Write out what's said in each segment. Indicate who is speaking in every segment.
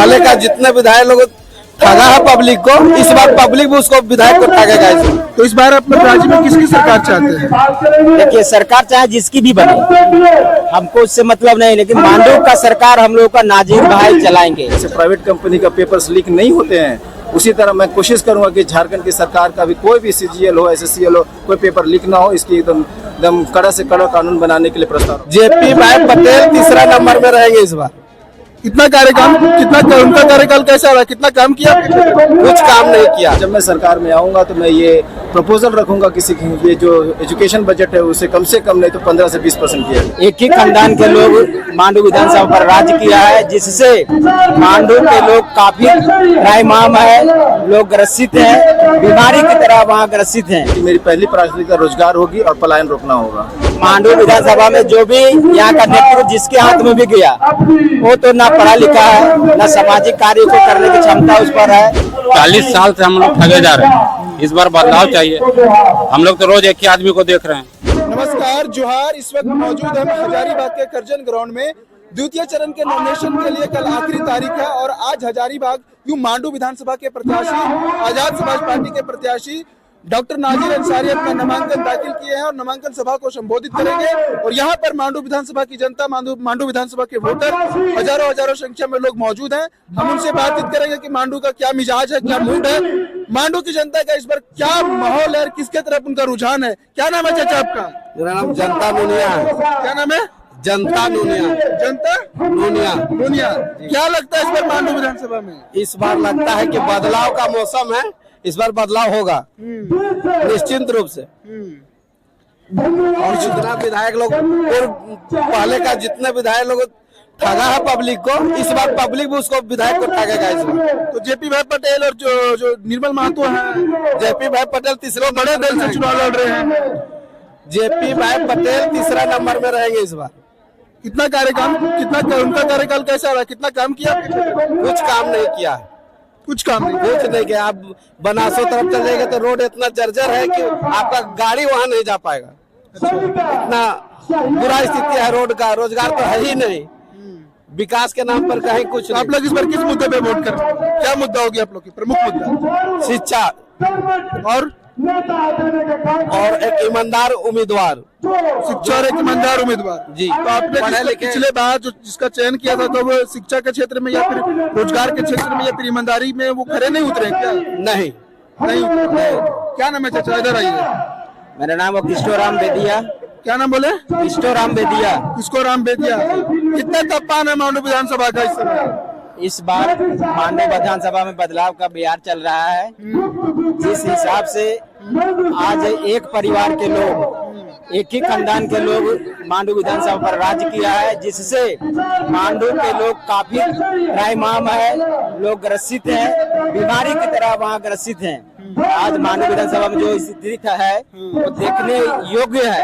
Speaker 1: पहले का जितने विधायक लोग ठगा है पब्लिक को, इस बार पब्लिक भी उसको विधायक को ठगेगा।
Speaker 2: तो इस बार अपने राज्य में किसकी सरकार चाहते हैं?
Speaker 3: देखिए, सरकार चाहे जिसकी भी बने, हमको उससे मतलब नहीं, लेकिन मांडू का सरकार हम लोग का नाजिर भाई चलाएंगे।
Speaker 4: जैसे प्राइवेट कंपनी का पेपर्स लीक नहीं होते हैं, उसी तरह मैं कोशिश करूंगा कि झारखंड की सरकार का भी कोई भी CGL हो, SSCL हो, कोई पेपर लीक ना हो, इसकी एकदम कड़ा से कड़ा कानून बनाने के लिए प्रस्ताव।
Speaker 1: JP भाई पटेल तीसरा नंबर में रहेंगे इस बार।
Speaker 2: उनका कार्यकाल कैसा रहा? कितना काम किया?
Speaker 1: कुछ काम नहीं किया।
Speaker 4: जब मैं सरकार में आऊंगा तो मैं ये प्रपोजल रखूंगा कि ये जो एजुकेशन बजट है उसे कम से कम नहीं तो 15 से 20% किया जाए।
Speaker 3: एक ही खानदान के लोग मांडू विधानसभा पर राज किया है, जिससे मांडू के लोग काफी त्राहिमाम है, लोग ग्रसित हैं, बीमारी की तरह वहाँ ग्रसित हैं।
Speaker 4: मेरी पहली प्राथमिकता रोजगार होगी और पलायन रोकना होगा।
Speaker 3: मांडू विधानसभा में जो भी यहाँ का नेतृत्व जिसके हाथ में भी गया, वो तो ना पढ़ा लिखा है, ना सामाजिक कार्य को करने की क्षमता उस पर है।
Speaker 5: 40 साल से हम लोग ठगे जा रहे हैं, इस बार बदलाव चाहिए। हम लोग तो रोज एक ही आदमी को देख रहे हैं।
Speaker 2: नमस्कार, जोहार। इस वक्त मौजूद हम हजारीबाग के करजन ग्राउंड में। द्वितीय चरण के नॉमिनेशन के लिए कल आखिरी तारीख है और आज हजारीबाग यूं मांडू विधानसभा के प्रत्याशी, आजाद समाज पार्टी के प्रत्याशी डॉक्टर नाजिर अंसारी अपना नामांकन दाखिल किए हैं और नामांकन सभा को संबोधित करेंगे। और यहाँ पर मांडू विधानसभा की जनता, मांडू विधानसभा के वोटर हजारों संख्या में लोग मौजूद हैं। हम उनसे बातचीत करेंगे कि मांडू का क्या मिजाज है, क्या मूड है, मांडू की जनता का इस बार क्या माहौल है, किसके तरफ उनका रुझान है। क्या नाम है चाचा आपका?
Speaker 1: मेरा नाम जनता नूनिया है।
Speaker 2: क्या नाम है?
Speaker 1: जनता नूनिया।
Speaker 2: जनता नूनिया। क्या लगता है इस बार मांडू विधानसभा में?
Speaker 1: इस बार लगता है कि बदलाव का मौसम है, इस बार बदलाव होगा निश्चिंत रूप से। और जितना विधायक लोग और पहले का जितने विधायक लोग ठगा है पब्लिक को, इस बार पब्लिक भी उसको विधायक को ठगेगा इस बार।
Speaker 2: तो JP भाई पटेल और जो निर्मल महतो हैं,
Speaker 1: JP भाई पटेल तीसरे
Speaker 2: बड़े दल से चुनाव लड़ रहे हैं।
Speaker 1: JP भाई पटेल तीसरा नंबर में रहेंगे इस बार।
Speaker 2: उनका कार्यकाल कैसा रहा? कितना काम किया?
Speaker 1: कुछ काम नहीं किया। कुछ नहीं किया। आप बनासो तरफ चल जाएंगे तो रोड इतना जर्जर है कि आपका गाड़ी वहाँ नहीं जा पाएगा। इतना बुरा स्थिति है रोड का। रोजगार तो है ही नहीं, विकास के नाम पर कहीं कुछ नहीं।
Speaker 2: आप लोग इस बार किस मुद्दे पे वोट कर रहे हैं? क्या मुद्दा होगी आप लोग की प्रमुख मुद्दा?
Speaker 1: शिक्षा और एक ईमानदार उम्मीदवार।
Speaker 2: शिक्षा और एक ईमानदार उम्मीदवार
Speaker 1: जी।
Speaker 2: तो आपने पिछले बार जो जिसका चयन किया था तो वो शिक्षा के क्षेत्र में या फिर रोजगार के क्षेत्र में या फिर ईमानदारी में वो खरे नहीं उतरे क्या?
Speaker 1: नहीं।
Speaker 2: क्या नाम है चाचा? इधर आइए।
Speaker 3: मेरा नाम है किशोराम बेदिया।
Speaker 2: क्या नाम बोले?
Speaker 3: किशोराम बेदिया।
Speaker 2: किशोराम बेदिया। कितना तापमान है मांडू विधानसभा का इस समय?
Speaker 3: इस बार मांडू विधानसभा में बदलाव का बयार चल रहा है। जिस हिसाब से आज एक परिवार के लोग, एक ही खानदान के लोग मांडू विधानसभा पर राज किया है, जिससे मांडू के लोग काफी त्राहिमाम है, लोग ग्रसित हैं, बीमारी की तरह वहाँ ग्रसित हैं। आज मांडू विधानसभा में जो स्थिति है वो देखने योग्य है।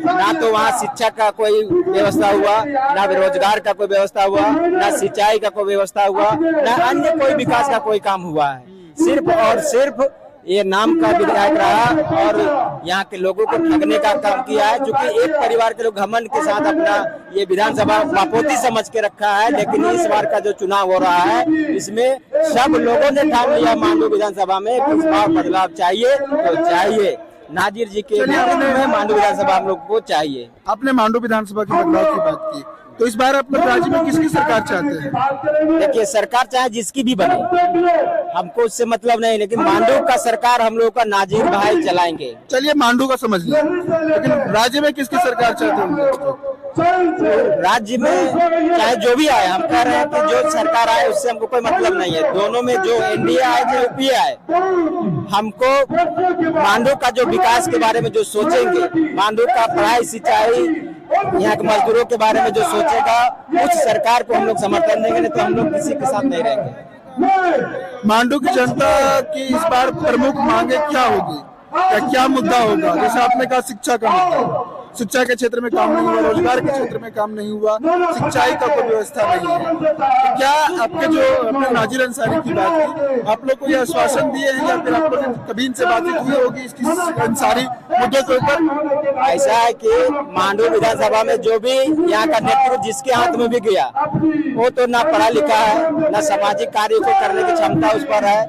Speaker 3: ना तो वहाँ शिक्षा का कोई व्यवस्था हुआ, ना रोजगार का कोई व्यवस्था हुआ, ना सिंचाई का कोई व्यवस्था हुआ, ना अन्य कोई विकास का कोई काम हुआ है। सिर्फ और सिर्फ ये नाम का विधायक रहा और यहाँ के लोगों को ठगने का काम किया है। क्योंकि एक परिवार के लोग घमंड के साथ अपना ये विधानसभा बापोती समझ के रखा है, लेकिन इस बार का जो चुनाव हो रहा है इसमें सब लोगों ने ठान लिया मांडू विधानसभा में इस बार बदलाव चाहिए तो चाहिए। नाजिर जी के नेतृत्व में मांडू विधानसभा हम लोग को चाहिए।
Speaker 2: आपने मांडू विधानसभा के बदलाव की बात की, तो इस बार अपने राज्य में किसकी सरकार चाहते हैं?
Speaker 3: देखिए, सरकार चाहे जिसकी भी बने, हमको उससे मतलब नहीं, लेकिन मांडू का सरकार हम लोग का नाजिर भाई चलाएंगे।
Speaker 2: चलिए मांडू का समझ लिया, लेकिन राज्य में किसकी सरकार चाहते हैं?
Speaker 3: राज्य में चाहे जो भी आए, हम कह रहे हैं कि जो सरकार आए उससे हमको कोई मतलब नहीं है। दोनों में जो NDA आए जो UPA आए, हमको मांडू का जो विकास के बारे में जो सोचेंगे, मांडू का पढ़ाई सिंचाई, यहाँ के मजदूरों के बारे में जो सोचेगा, उस सरकार को हम लोग समर्थन देंगे, नहीं तो हम लोग किसी के साथ नहीं रहेंगे।
Speaker 2: मांडू की जनता की इस बार प्रमुख मांगे क्या होगी? क्या मुद्दा होगा? जैसे आपने कहा शिक्षा का मुद्दा, शिक्षा के क्षेत्र में काम नहीं हुआ, रोजगार के क्षेत्र में काम नहीं हुआ, सिंचाई का कोई व्यवस्था नहीं है। तो क्या आपके जो अपने नाजिर अंसारी की बात की, आप लोग को यह आश्वासन दिए हैं या फिर आप लोग कभी इनसे बातचीत हुई होगी इसकी अंसारी मुद्दों के ऊपर?
Speaker 3: ऐसा है कि मांडू विधानसभा में जो भी यहाँ का नेतृत्व जिसके हाथ में भी गया वो तो ना पढ़ा लिखा है, ना सामाजिक कार्य को करने की क्षमता उस पर है।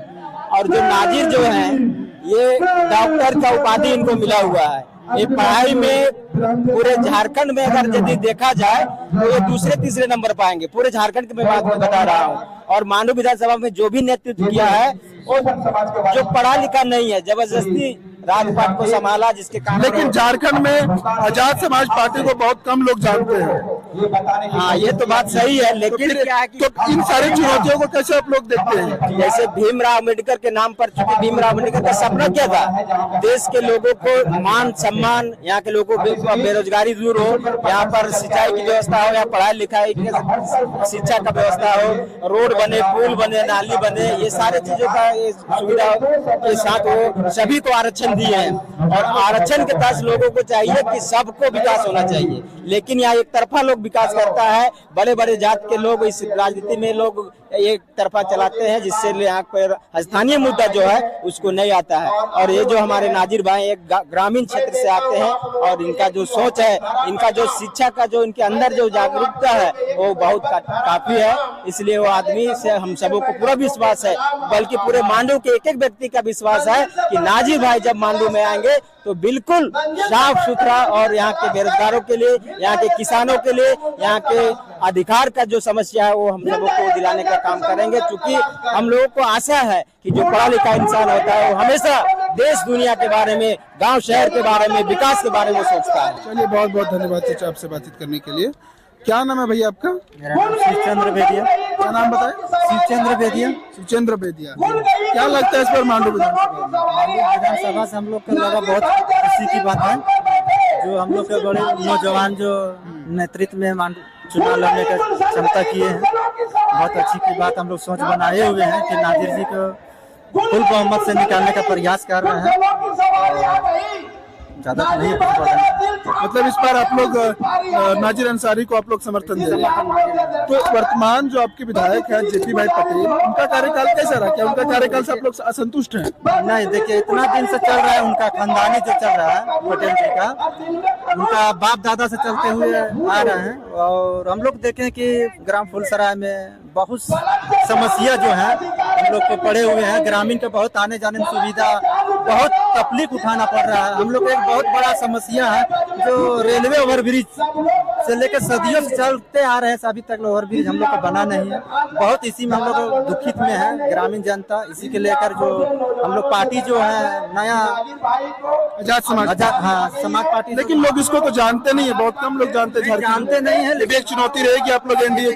Speaker 3: और जो नाजिर जो है ये डॉक्टर का उपाधि इनको मिला हुआ है। ये पढ़ाई में पूरे झारखंड में अगर यदि देखा जाए तो ये दूसरे तीसरे नंबर पाएंगे पूरे झारखंड की मैं बात बता रहा हूँ। और मांडू विधानसभा में जो भी नेतृत्व किया है वो जो पढ़ा लिखा नहीं है, जबरदस्ती राजपाट को संभाला जिसके कारण।
Speaker 2: लेकिन झारखंड में आजाद समाज पार्टी को बहुत कम लोग जानते हैं।
Speaker 3: हाँ ये तो बात सही है, लेकिन क्या है कि
Speaker 2: तो इन सारी चुनौतियों को कैसे आप लोग देखते हैं?
Speaker 3: जैसे भीमराव अम्बेडकर के नाम पर, चूंकि भीमराव अम्बेडकर का सपना क्या था, देश के लोगों को मान सम्मान, यहाँ के लोगों को बेरोजगारी दूर हो, यहाँ पर सिंचाई की व्यवस्था हो, यहाँ पढ़ाई लिखाई शिक्षा का व्यवस्था हो, रोड बने, पुल बने, नाली बने, ये सारे चीजों का सुविधा के साथ वो सभी को आरक्षण दिए हैं। और आरक्षण के तहत लोगों को चाहिए कि सबको विकास होना चाहिए, लेकिन यहाँ एक तरफा लोग विकास करता है। बड़े बड़े जात के लोग इस राजनीति में लोग एक तरफा चलाते हैं, जिससे यहाँ पर स्थानीय मुद्दा जो है उसको नहीं आता है। और ये जो हमारे नाजिर भाई एक ग्रामीण क्षेत्र से आते हैं और इनका जो सोच है, इनका जो शिक्षा का जो इनके अंदर जो जागरूकता है वो बहुत काफी है। इसलिए वो आदमी से हम सबों को पूरा विश्वास है, बल्कि पूरे मांडू के एक एक व्यक्ति का विश्वास है कि नाजिर भाई जब मांडू में आएंगे तो बिल्कुल साफ सुथरा और यहाँ के बेरोजगारों के लिए, यहाँ के किसानों के लिए, यहाँ के अधिकार का जो समस्या है वो हम सबों को दिलाने का काम करेंगे। क्योंकि हम लोगों को आशा है कि जो पढ़ा लिखा इंसान होता है वो हमेशा देश दुनिया के बारे में, गांव शहर के बारे में, विकास के बारे में सोचता है।
Speaker 2: चलिए बहुत बहुत धन्यवाद चाचा आपसे बातचीत करने के लिए। क्या नाम है भैया आपका?
Speaker 3: मेरा नाम शिवचंद्र बेदिया।
Speaker 2: क्या नाम बताए?
Speaker 3: शिवचंद्र बेदिया।
Speaker 2: शिवचंद्र बेदिया। क्या लगता है इस पर मांडू
Speaker 3: विधानसभा से हम लोग को लगा बहुत खुशी की बात है, जो हम लोग के बड़े नौजवान जो नेतृत्व में चुनाव लड़ने का क्षमता किए हैं, बहुत अच्छी की बात हम लोग सोच बनाए हुए हैं कि नाजिर जी को फुल बहुमत से निकालने का प्रयास कर रहे हैं। ज्यादा नहीं
Speaker 2: मतलब इस बार आप लोग नाजिर अंसारी को आप लोग समर्थन दे रहे हैं। तो वर्तमान जो आपके विधायक हैं जेपी भाई पटेल, उनका कार्यकाल कैसा रहा? क्या उनका कार्यकाल से आप लोग असंतुष्ट हैं?
Speaker 3: नहीं, देखिए इतना दिन से चल रहा है उनका खानदानी जो चल रहा है पटेल जी का, उनका बाप दादा से चलते हुए आ रहे हैं। और हम लोग देखें कि ग्राम फुलसराय में बहुत समस्या जो है हम लोग को पड़े हुए हैं, ग्रामीण के बहुत आने जाने में सुविधा, बहुत तकलीफ उठाना पड़ रहा है। हम लोग एक बहुत बड़ा समस्या है जो रेलवे ओवरब्रिज से लेकर सदियों से चलते आ रहे हैं, अभी तक ओवरब्रिज हम लोग को बना नहीं है। बहुत इसी में हम लोग दुखित में है ग्रामीण जनता। इसी के लेकर जो हम लोग पार्टी जो है नया
Speaker 2: आजाद
Speaker 3: समाज पार्टी,
Speaker 2: लेकिन लोग इसको तो जानते नहीं है, बहुत कम लोग जानते
Speaker 3: नहीं है।
Speaker 2: लेकिन एक चुनौती रहेगी आप लोग एनडीए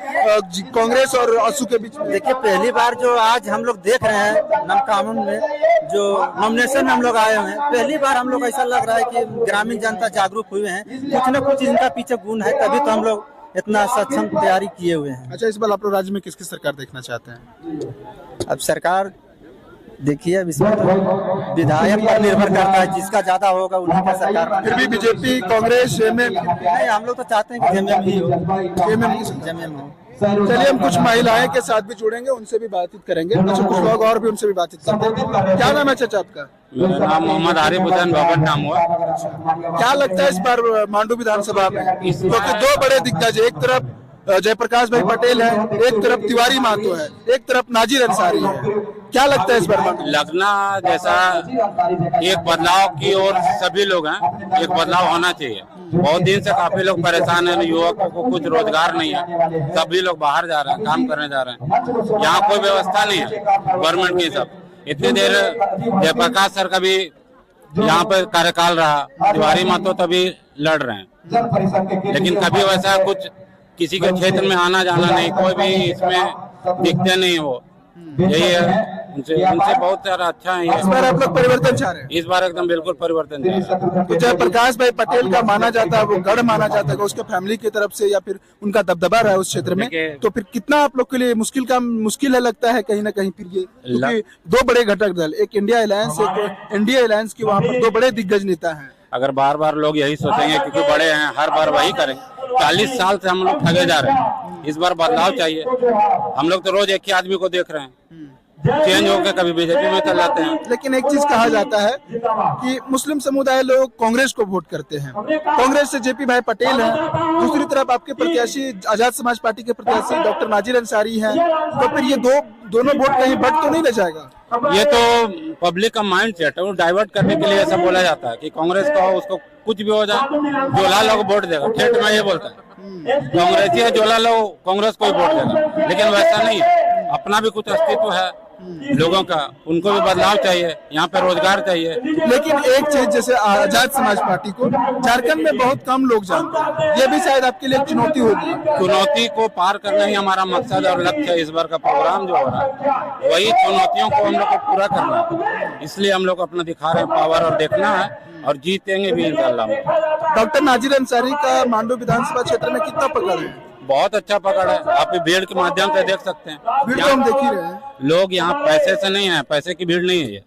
Speaker 2: कांग्रेस और आसू के बीच में।
Speaker 3: देखिए पहली बार जो आज हम लोग देख रहे हैं नम कानून में जो नॉमिनेशन हम लोग आए हुए हैं, पहली बार हम लोग ऐसा लग रहा है कि ग्रामीण जनता जागरूक हुए हैं, कुछ न कुछ इनका पीछे गुण है, तभी तो हम लोग इतना सक्षम तैयारी किए हुए हैं।
Speaker 2: अच्छा, इस बार आप लोग राज्य में किसकी सरकार देखना चाहते हैं?
Speaker 3: अब सरकार देखिए, अब इसमें तो विधायक पर निर्भर करता है, जिसका ज्यादा होगा उन्हीं का सरकार।
Speaker 2: फिर भी बीजेपी, कांग्रेस, जेएमएम?
Speaker 3: नहीं, हम लोग तो चाहते हैं कि जेएमएम ही हो, जेएमएम हो।
Speaker 2: चलिए हम कुछ महिलाएं के साथ भी जुड़ेंगे, उनसे भी बातचीत करेंगे। अच्छा, कुछ लोग और भी उनसे भी बातचीत करते हैं। क्या नाम है चाचा आपका?
Speaker 5: मेरा नाम मोहम्मद आरिफ हुसैन बाबर नाम हुआ।
Speaker 2: क्या लगता है इस बार मांडू विधानसभा में? क्योंकि दो बड़े दिग्गज, एक तरफ जयप्रकाश भाई पटेल है, एक तरफ तिवारी महतो है, एक तरफ नाजिर अंसारी है। क्या लगता है इस बार मांडू?
Speaker 5: लगना जैसा एक बदलाव की ओर सभी लोग हैं, एक बदलाव होना चाहिए। बहुत दिन से काफी लोग परेशान हैं, युवकों को कुछ रोजगार नहीं है, सभी लोग बाहर जा रहे हैं, काम करने जा रहे हैं, यहाँ कोई व्यवस्था नहीं है गवर्नमेंट की। सब इतनी देर जयप्रकाश सर का भी यहाँ पे कार्यकाल रहा, तिवारी महतो तभी लड़ रहे हैं, लेकिन कभी वैसा कुछ किसी के क्षेत्र में आना जाना नहीं, कोई भी इसमें दिखते नहीं। वो यही है, उनसे बहुत सारा अच्छा है।
Speaker 2: इस बार आप लोग परिवर्तन चाह रहे हैं?
Speaker 5: इस बार एकदम बिल्कुल परिवर्तन चाह रहे हैं।
Speaker 2: तो जयप्रकाश भाई पटेल का माना जाता है, वो गढ़ माना जाता है, उसके फैमिली की तरफ से या फिर उनका दबदबा रहा है उस क्षेत्र में, तो फिर कितना आप लोग के लिए मुश्किल है लगता है कहीं ना कहीं? फिर ये क्योंकि दो बड़े घटक दल, एक इंडिया अलायंस, एक एनडीए अलायंस की, वहाँ पर दो बड़े दिग्गज नेता हैं।
Speaker 5: अगर बार बार लोग यही सोचेंगे क्योंकि बड़े हैं हर बार वही करेंगे, 40 साल से हम लोग ठगे जा रहे हैं। इस बार बदलाव चाहिए। हम लोग तो रोज एक ही आदमी को देख रहे हैं, चेंज होकर कभी बीजेपी में चल जाते हैं।
Speaker 2: लेकिन एक चीज कहा जाता है कि मुस्लिम समुदाय लोग कांग्रेस को वोट करते हैं, कांग्रेस से जेपी भाई पटेल हैं, दूसरी तरफ आपके प्रत्याशी आजाद समाज पार्टी के प्रत्याशी डॉक्टर नाजिर अंसारी हैं, तो फिर ये दोनों वोट कहीं बट तो नहीं ले जाएगा?
Speaker 5: ये तो पब्लिक का माइंड सेट है, वो डाइवर्ट करने के लिए ऐसा बोला जाता है कि कांग्रेस का हो, उसको कुछ भी हो जाए, जोला लोग वोट देगा। ठेठ में ये बोलता है कांग्रेसी है, जोला लोग कांग्रेस को ही वोट देगा, लेकिन वैसा नहीं है। अपना भी कुछ अस्तित्व है लोगों का, उनको भी बदलाव चाहिए, यहाँ पे रोजगार चाहिए।
Speaker 2: लेकिन एक चीज जैसे आजाद समाज पार्टी को झारखंड में बहुत कम लोग जानते हैं, ये भी शायद आपके लिए चुनौती होगी।
Speaker 5: चुनौती को पार करना ही हमारा मकसद और लक्ष्य है। इस बार का प्रोग्राम जो हो रहा है वही चुनौतियों को हम लोग को पूरा करना है, इसलिए हम लोग अपना दिखा रहे हैं पावर, और देखना है और जीतेंगे भी इंशाल्लाह।
Speaker 2: डॉक्टर नाजिर अंसारी का मांडू विधानसभा क्षेत्र में कितना पकड़ है?
Speaker 5: बहुत अच्छा पकड़ है, आप भीड़ के माध्यम से देख सकते हैं।
Speaker 2: भीड़ तो हम देख ही रहे हैं।
Speaker 5: लोग यहाँ पैसे से नहीं है, पैसे की भीड़ नहीं है ये,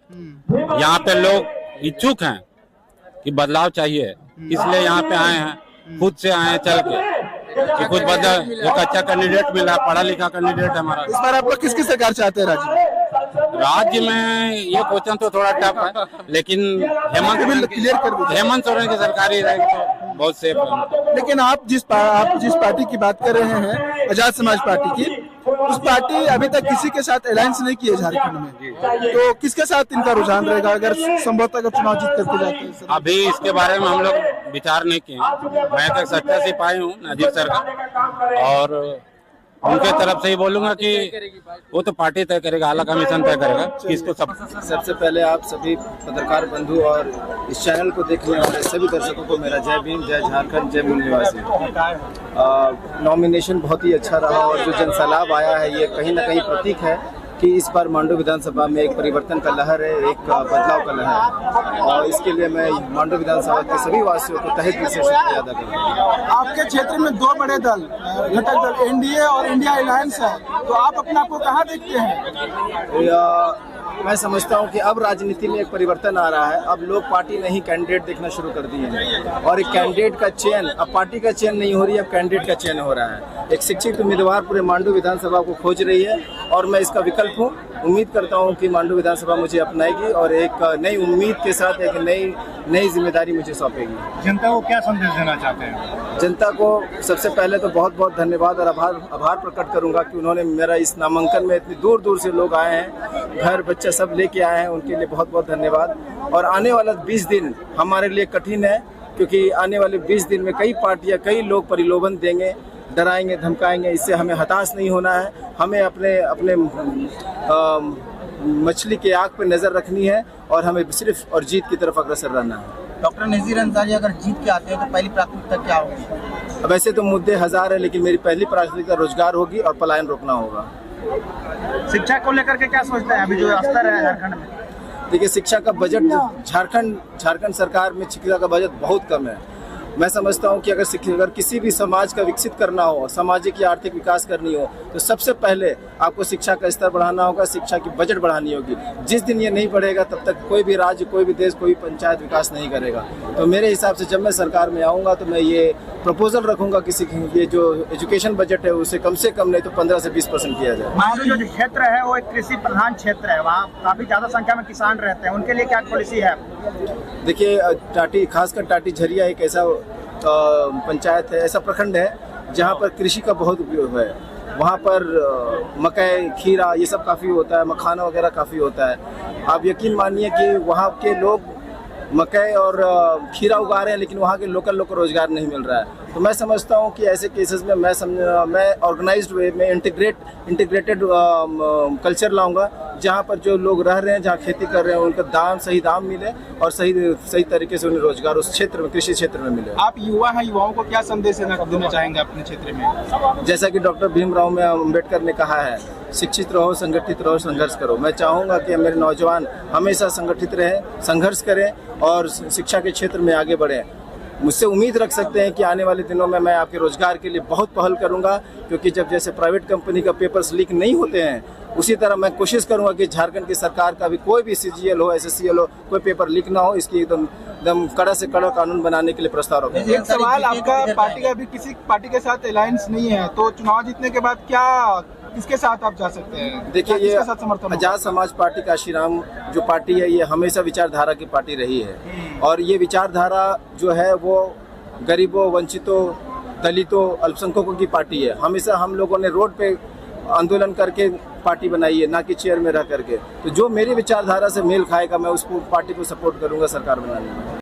Speaker 5: यहाँ पे लोग इच्छुक हैं कि बदलाव चाहिए, इसलिए यहाँ पे आए हैं, खुद से आए हैं चल के कि कुछ बदलाव। एक अच्छा कैंडिडेट मिला, पढ़ा लिखा कैंडिडेट हमारा।
Speaker 2: इस बार आपको किसकी सरकार चाहते हैं
Speaker 5: राज्य में? ये क्वेश्चन तो थोड़ा टफ है, लेकिन हेमंत सोरेन की सरकार ही रहेगी तो बहुत सेफ है।
Speaker 2: लेकिन आप जिस पार्टी की बात कर रहे हैं, आजाद समाज पार्टी की, उस पार्टी अभी तक किसी के साथ अलायंस नहीं किए झारखंड में, तो किसके साथ इनका रुझान रहेगा अगर संभवतः अगर चुनाव जीत करके जाते हैं?
Speaker 5: अभी इसके बारे में हम लोग विचार नहीं किए। मैं तक सच्चा सिपाही हूँ नाजिर सर का, और उनके तरफ से ही बोलूंगा कि वो तो पार्टी तय करेगा, आला कमीशन तय करेगा कि इसको
Speaker 4: सबसे पहले आप सभी पत्रकार बंधु और इस चैनल को देखने वाले सभी दर्शकों को मेरा जय भीम, जय झारखंड, जय मूल निवासी। नॉमिनेशन बहुत ही अच्छा रहा और जो जनसैलाब आया है ये कहीं ना कहीं प्रतीक है कि इस बार मांडू विधानसभा में एक परिवर्तन का लहर है, एक बदलाव का लहर है, और इसके लिए मैं मांडू विधानसभा के सभी वासियों को तहे दिल से शुक्रिया अदा करूँगा।
Speaker 2: आपके क्षेत्र में दो बड़े दल, घटक दल एनडीए और इंडिया अलायंस है, तो आप अपने आप को कहाँ देखते हैं?
Speaker 4: मैं समझता हूं कि अब राजनीति में एक परिवर्तन आ रहा है। अब लोग पार्टी नहीं कैंडिडेट देखना शुरू कर दिए हैं, और एक कैंडिडेट का चयन, अब पार्टी का चयन नहीं हो रही है, अब कैंडिडेट का चयन हो रहा है। एक शिक्षित उम्मीदवार पूरे मांडू विधानसभा को खोज रही है और मैं इसका विकल्प हूँ। उम्मीद करता हूँ कि मांडू विधानसभा मुझे अपनाएगी और एक नई उम्मीद के साथ एक नई जिम्मेदारी मुझे सौंपेगी।
Speaker 6: जनता को क्या संदेश देना चाहते हैं?
Speaker 4: जनता को सबसे पहले तो बहुत बहुत धन्यवाद और आभार प्रकट करूंगा कि उन्होंने मेरा इस नामांकन में इतनी दूर दूर से लोग आए हैं, घर बच्चे सब लेके आए हैं, उनके लिए बहुत बहुत धन्यवाद। और आने वाला 20 दिन हमारे लिए कठिन है, क्योंकि आने वाले 20 दिन में कई पार्टियां, कई लोग प्रलोभन देंगे, डराएंगे, धमकाएंगे। इससे हमें हताश नहीं होना है, हमें अपने मछली के आँख पे नज़र रखनी है और हमें सिर्फ और जीत की तरफ अग्रसर रहना है।
Speaker 7: डॉक्टर नाजिर अंसारी अगर जीत के आते हैं तो पहली प्राथमिकता क्या होगी?
Speaker 4: वैसे तो मुद्दे हजार है, लेकिन मेरी पहली प्राथमिकता रोजगार होगी और पलायन रोकना होगा।
Speaker 7: शिक्षा को लेकर के क्या सोचते हैं अभी जो स्तर है झारखंड में?
Speaker 4: देखिए, शिक्षा का बजट झारखंड सरकार में शिक्षा का बजट बहुत कम है। मैं समझता हूं कि अगर किसी भी समाज का विकसित करना हो, सामाजिक या आर्थिक विकास करनी हो, तो सबसे पहले आपको शिक्षा का स्तर बढ़ाना होगा, शिक्षा की बजट बढ़ानी होगी। जिस दिन ये नहीं बढ़ेगा तब तक कोई भी राज्य, कोई भी देश, कोई पंचायत विकास नहीं करेगा। तो मेरे हिसाब से जब मैं सरकार में आऊँगा तो मैं ये प्रपोजल रखूंगा कि ये जो एजुकेशन बजट है उसे कम से कम नहीं तो 15 से 20% किया जाए।
Speaker 7: मांडू जो क्षेत्र है वो एक कृषि प्रधान क्षेत्र है, वहाँ काफी ज्यादा संख्या में किसान रहते हैं, उनके लिए क्या पॉलिसी है?
Speaker 4: देखिए, टाटी, खासकर टाटी झरिया एक ऐसा पंचायत है, ऐसा प्रखंड है जहाँ पर कृषि का बहुत उपयोग है। वहाँ पर मकई, खीरा ये सब काफ़ी होता है, मखाना वगैरह काफ़ी होता है। आप यकीन मानिए कि वहाँ के लोग मकई और खीरा उगा रहे हैं, लेकिन वहाँ के लोकल लोग को रोजगार नहीं मिल रहा है। तो मैं समझता हूँ कि ऐसे केसेस में मैं ऑर्गेनाइज्ड वे में इंटीग्रेटेड कल्चर लाऊंगा, जहाँ पर जो लोग रह रहे हैं, जहाँ खेती कर रहे हैं, उनका सही दाम मिले और सही तरीके से उन्हें रोजगार उस क्षेत्र में, कृषि क्षेत्र में मिले।
Speaker 2: आप युवा हैं, युवाओं को क्या संदेश देना चाहेंगे अपने क्षेत्र में?
Speaker 4: जैसा कि डॉक्टर भीमराव अम्बेडकर ने कहा है, शिक्षित रहो, संगठित रहो, संघर्ष करो। मैं चाहूँगा कि मेरे नौजवान हमेशा संगठित रहें, संघर्ष करें और शिक्षा के क्षेत्र में आगे बढ़ें। मुझसे उम्मीद रख सकते हैं कि आने वाले दिनों में मैं आपके रोजगार के लिए बहुत पहल करूंगा, क्योंकि जब जैसे प्राइवेट कंपनी का पेपर्स लीक नहीं होते हैं, उसी तरह मैं कोशिश करूंगा कि झारखंड की सरकार का भी कोई भी CGL हो, SSCL हो, कोई पेपर लीक ना हो, इसकी एकदम कड़ा से कड़ा कानून बनाने के लिए प्रस्ताव रखूंगा।
Speaker 2: एक सवाल, आपका पार्टी का भी किसी पार्टी के साथ अलायंस नहीं है, तो चुनाव जीतने के बाद क्या किसके साथ आप जा सकते हैं?
Speaker 4: देखिए, ये
Speaker 2: किसके साथ समर्थन होगा?
Speaker 4: आजाद समाज पार्टी काशीराम जो पार्टी है, ये हमेशा विचारधारा की पार्टी रही है, और ये विचारधारा जो है वो गरीबों, वंचितों, दलितों, अल्पसंख्यकों की पार्टी है। हमेशा हम लोगों ने रोड पे आंदोलन करके पार्टी बनाई है, ना कि चेयर में रह करके। तो जो मेरी विचारधारा से मेल खाएगा, मैं उसको पार्टी को सपोर्ट करूंगा सरकार बनाने में।